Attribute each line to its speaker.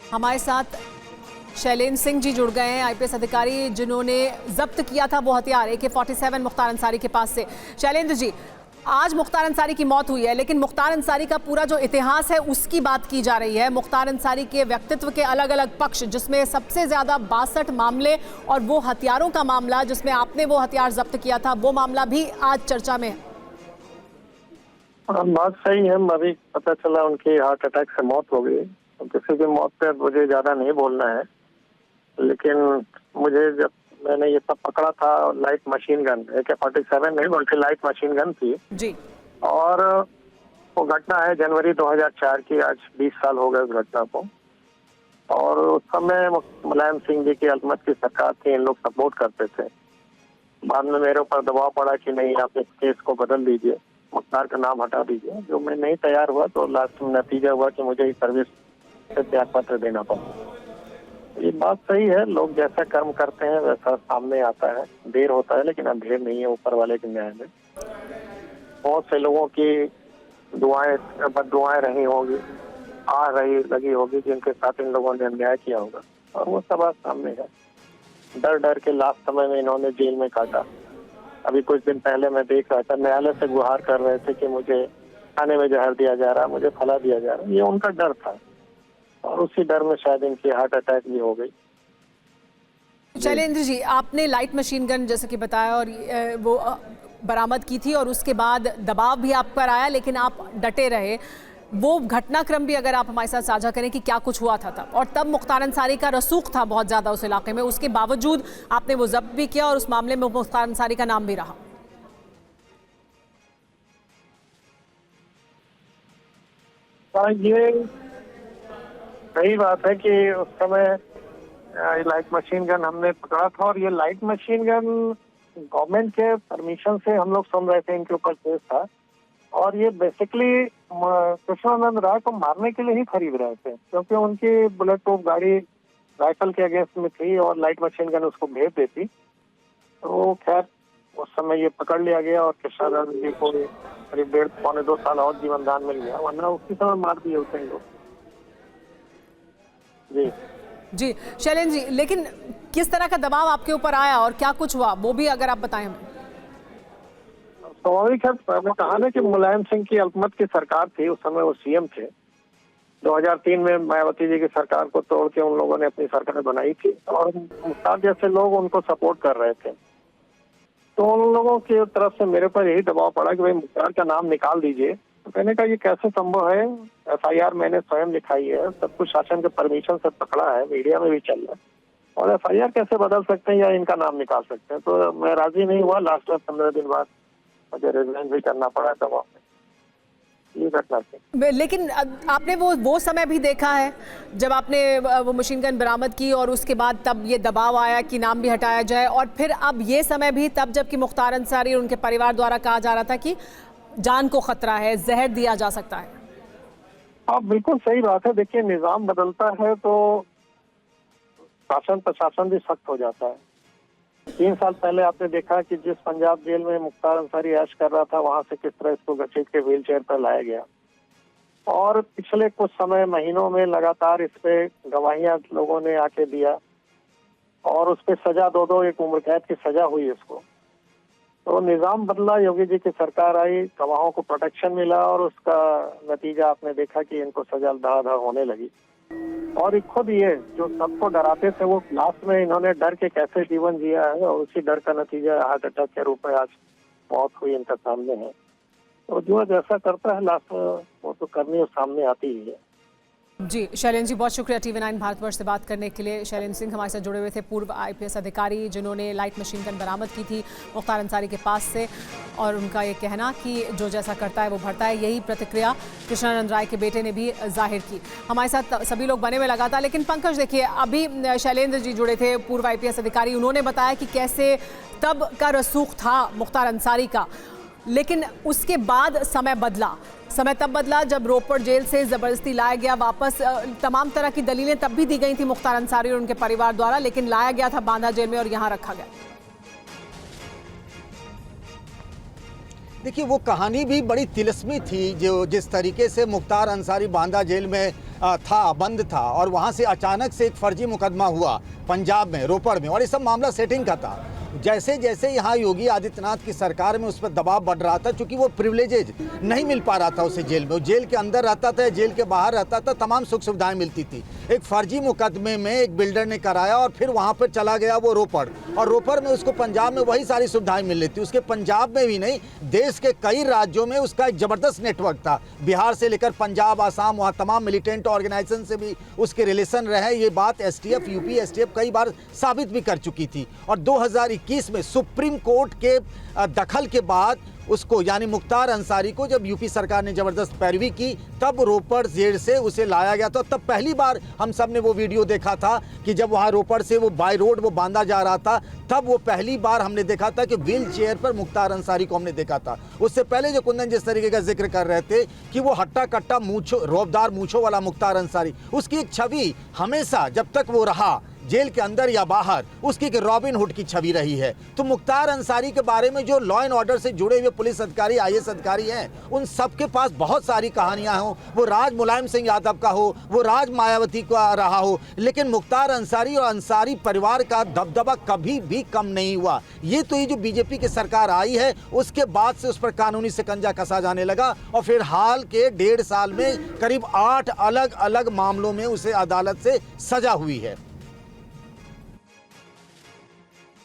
Speaker 1: हमारे साथ शैलेंद्र सिंह जी जुड़ गए हैं, आईपीएस अधिकारी जिन्होंने जब्त किया था वो हथियार AK-47 मुख्तार अंसारी के पास से। शैलेंद्र जी, आज मुख्तार अंसारी की मौत हुई है, लेकिन मुख्तार अंसारी का पूरा जो इतिहास है उसकी बात की जा रही है। मुख्तार अंसारी के व्यक्तित्व के अलग अलग पक्ष, जिसमें सबसे ज्यादा 62 मामले और वो हथियारों का मामला जिसमें आपने वो हथियार जब्त किया था, वो मामला भी आज चर्चा में है।
Speaker 2: बात सही है। अभी पता चला उनकी हार्ट अटैक से मौत हो गई। तो किसी की मौत पे मुझे ज्यादा नहीं बोलना है, लेकिन मुझे जब मैंने ये सब पकड़ा था, लाइट मशीन गन AK-47 नहीं बल्कि लाइट मशीन गन थी
Speaker 1: जी।
Speaker 2: और वो घटना है जनवरी 2004 की। आज 20 साल हो गए उस घटना को। और उस समय मुलायम सिंह जी की अल्पमत की सरकार थी, इन लोग सपोर्ट करते थे। बाद में मेरे ऊपर दबाव पड़ा कि नहीं, आप इस केस को बदल दीजिए, मुख्तार का नाम हटा दीजिए। जो मैं नहीं तैयार हुआ तो लास्ट में नतीजा हुआ कि मुझे इस सर्विस से त्याग पत्र देना पड़ा। ये बात सही है, लोग जैसा कर्म करते हैं वैसा सामने आता है। देर होता है लेकिन अंधेर नहीं है ऊपर वाले के न्याय में। बहुत से लोगों की दुआएं बददुआएं रही होगी, लगी होगी जिनके साथ इन लोगों ने अन्याय किया होगा, और वो सब आज सामने है। डर डर के लास्ट समय में इन्होंने जेल में काटा। अभी कुछ दिन पहले मैं देख रहा था, न्यायालय से गुहार कर रहे थे कि मुझे खाने में जहर दिया जा रहा, मुझे फला दिया जा रहा। ये उनका डर था और उसी डर में शायद इनकी हार्ट अटैक भी हो गई।
Speaker 1: शैलेंद्र जी, आपने लाइट मशीन गन जैसे कि बताया और वो बरामद की थी और उसके बाद दबाव भी आप पर आया, लेकिन आप डटे रहे। वो घटनाक्रम भी अगर आप हमारे साथ साझा करें कि क्या कुछ हुआ था तब, और तब मुख्तार अंसारी का रसूख था बहुत ज्यादा उस इलाके में, उसके बावजूद आपने वो जब्त भी किया और उस मामले में मुख्तार अंसारी का नाम भी रहा।
Speaker 2: ये सही बात है कि उस समय लाइट मशीन गन हमने पकड़ा था, और ये लाइट मशीन गन गवर्नमेंट के परमिशन से हम लोग सुन रहे थे, इनके ऊपर केस था। और ये बेसिकली कृष्णानंद राय को मारने के लिए ही खरीद रहे थे, क्योंकि उनकी बुलेट प्रूफ गाड़ी राइफल के अगेंस्ट में थी और लाइट मशीन गन उसको भेज देती। तो खैर उस समय ये पकड़ लिया गया और कृष्णानंद जी को करीब 1.5-2 साल और जीवनदान मिल गया, वरना उसी समय मार दिए उसे लोग। जी
Speaker 1: जी शैलेंद्र जी, लेकिन किस तरह का दबाव आपके ऊपर आया और क्या कुछ हुआ वो भी अगर आप बताएं हमें।
Speaker 2: स्वाभाविक है, मैंने कहा ना कि मुलायम सिंह की अल्पमत की सरकार थी, उस समय वो CM थे। 2003 में मायावती जी की सरकार को तोड़ के उन लोगों ने अपनी सरकार बनाई थी और मुख्तार जैसे लोग उनको सपोर्ट कर रहे थे। तो उन लोगों की तरफ से मेरे पर यही दबाव पड़ा कि भाई मुख्तार का नाम निकाल दीजिए। तो मैंने कहा ये कैसे संभव है, FIR मैंने स्वयं लिखाई है, सब कुछ शासन के परमिशन से पकड़ा है, मीडिया में भी चल रहा है, और FIR कैसे बदल सकते हैं या इनका नाम निकाल सकते हैं। तो मैं राजी नहीं हुआ। लास्ट में 15 दिन बाद मुझे रिजाइन भी करना पड़ा दबाव में। ये घटना थी।
Speaker 1: लेकिन आपने वो समय भी देखा है जब आपने वो मशीन गन बरामद की और उसके बाद तब ये दबाव आया कि नाम भी हटाया जाए, और फिर अब ये समय भी तब जबकि मुख्तार अंसारी और उनके परिवार द्वारा कहा जा रहा था कि जान को खतरा है, जहर दिया जा सकता है।
Speaker 2: हाँ, बिल्कुल सही बात है। देखिए, निजाम बदलता है तो शासन प्रशासन भी सख्त हो जाता है। 3 साल पहले आपने देखा कि जिस पंजाब जेल में मुख्तार अंसारी ऐश कर रहा था, वहां से किस तरह इसको घसीट के व्हील चेयर पर लाया गया, और पिछले कुछ समय महीनों में लगातार इस पे गवाहियां लोगों ने आके दिया और उस पे सजा 2-2 एक उम्र कैद की सजा हुई इसको। तो निजाम बदला, योगी जी की सरकार आई, गवाहों को प्रोटेक्शन मिला और उसका नतीजा आपने देखा कि इनको सजा धड़ाधड़ होने लगी। और खुद ये जो सबको डराते थे वो लास्ट में इन्होंने डर के कैसे जीवन जिया है, और उसी डर का नतीजा हार्ट अटैक के रूप में आज मौत हुई इनका सामने है। तो जो जैसा करता है लास्ट में वो तो करनी और सामने आती ही है।
Speaker 1: जी शैलेंद्र जी, बहुत शुक्रिया TV9 भारतवर्ष से बात करने के लिए। शैलेंद्र सिंह हमारे साथ जुड़े हुए थे, पूर्व IPS अधिकारी जिन्होंने लाइट मशीन गन बरामद की थी मुख्तार अंसारी के पास से, और उनका ये कहना कि जो जैसा करता है वो भरता है। यही प्रतिक्रिया कृष्णानंद राय के बेटे ने भी जाहिर की। हमारे साथ सभी लोग बने हुए लगातार, लेकिन पंकज देखिए, अभी शैलेंद्र जी जुड़े थे, पूर्व IPS अधिकारी, उन्होंने बताया कि कैसे तब का रसूख था मुख्तार अंसारी का, लेकिन उसके बाद समय बदला। समय तब बदला जब रोपड़ जेल से जबरदस्ती लाया गया वापस। तमाम तरह की दलीलें तब भी दी गई थी मुख्तार अंसारी और उनके परिवार द्वारा, लेकिन लाया गया था बांदा जेल में और यहां रखा गया।
Speaker 3: देखिए, वो कहानी भी बड़ी तिलस्मी थी, जो जिस तरीके से मुख्तार अंसारी बांदा जेल में था, बंद था, और वहाँ से अचानक से एक फर्जी मुकदमा हुआ पंजाब में, रोपड़ में, और ये सब मामला सेटिंग का था। जैसे जैसे यहाँ योगी आदित्यनाथ की सरकार में उस पर दबाव बढ़ रहा था, क्योंकि वो प्रिविलेजेज नहीं मिल पा रहा था उसे जेल में, वो जेल के अंदर रहता था, जेल के बाहर रहता था, तमाम सुख सुविधाएं मिलती थी। एक फर्जी मुकदमे में एक बिल्डर ने कराया और फिर वहाँ पर चला गया वो रोपड़, और रोपड़ में उसको पंजाब में वही सारी सुविधाएं मिल रही थी। उसके पंजाब में भी नहीं, देश के कई राज्यों में उसका एक ज़बरदस्त नेटवर्क था, बिहार से लेकर पंजाब, आसाम, वहाँ तमाम मिलिटेंट ऑर्गेनाइजेशन से भी उसके रिलेशन रहे। ये बात एसटीएफ, यूपी एसटीएफ कई बार साबित भी कर चुकी थी। और 2021 में सुप्रीम कोर्ट के दखल के बाद उसको, यानी मुख्तार अंसारी को, जब यूपी सरकार ने ज़बरदस्त पैरवी की, तब रोपड़ जेल से उसे लाया गया था। तब पहली बार हम सब ने वो वीडियो देखा था कि जब वहाँ रोपड़ से वो बाय रोड वो बांधा जा रहा था, तब वो पहली बार हमने देखा था कि व्हील चेयर पर मुख्तार अंसारी को हमने देखा था। उससे पहले जो कुंदन जिस तरीके का जिक्र कर रहे थे कि वो हट्टा कट्टा मूछो, रौबदार मूछों वाला मुख्तार अंसारी, उसकी एक छवि हमेशा जब तक वो रहा जेल के अंदर या बाहर, उसकी एक रॉबिन हुड की छवि रही है। तो मुख्तार अंसारी के बारे में जो लॉ एंड ऑर्डर से जुड़े हुए पुलिस अधिकारी, आईएएस अधिकारी हैं, उन सबके पास बहुत सारी कहानियां हों, वो राज मुलायम सिंह यादव का हो, वो राज मायावती का रहा हो, लेकिन मुख्तार अंसारी और अंसारी परिवार का दबदबा कभी भी कम नहीं हुआ। ये तो ये जो बीजेपी की सरकार आई है, उसके बाद से उस पर कानूनी शिकंजा कसा जाने लगा, और फिर हाल के 1.5 साल में करीब 8 अलग अलग मामलों में उसे अदालत से सजा हुई है।